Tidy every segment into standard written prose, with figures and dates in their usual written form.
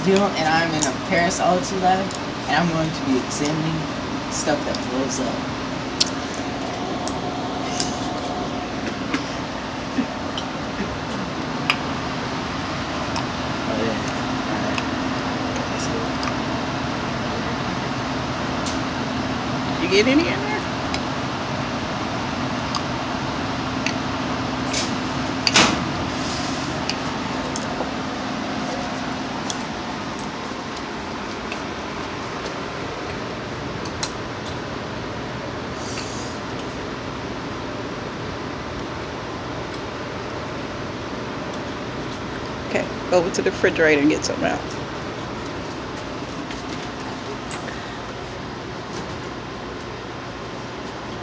film, and I'm in a parasitology lab, and I'm going to be examining stuff that blows up. Oh yeah. Alright. Let's go. You get any in there? Okay, go over to the refrigerator and get something out.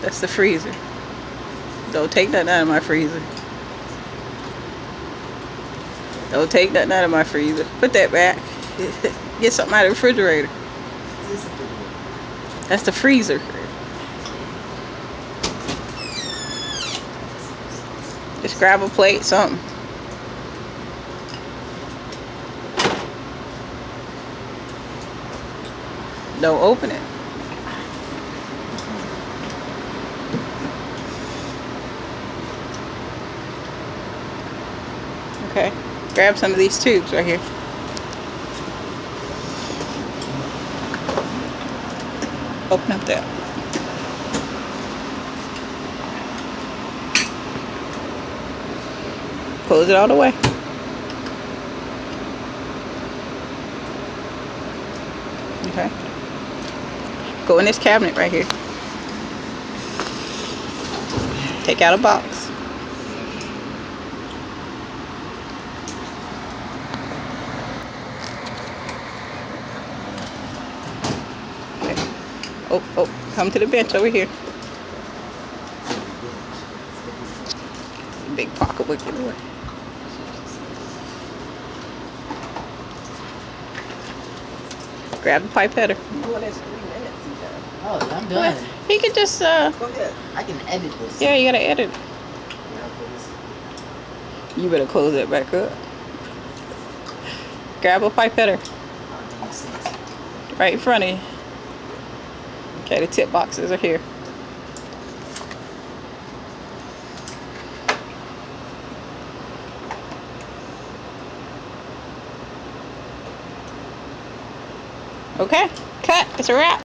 That's the freezer. Don't take nothing out of my freezer. Don't take nothing out of my freezer. Put that back. Get something out of the refrigerator. That's the freezer. Just grab a plate, something. Don't open it. Okay. Grab some of these tubes right here. Open up that. Close it all the way. Okay. Go in this cabinet right here. Take out a box. Okay. Oh, come to the bench over here. Big pocketbook in the way. Grab the pipetter. Oh, that's 3 minutes. Oh, I'm done. He could just Go ahead. I can edit this. Yeah, you gotta edit. You better close that back up. Grab a pipetter. Right in front of you. Okay, the tip boxes are here. Okay, cut. It's a wrap.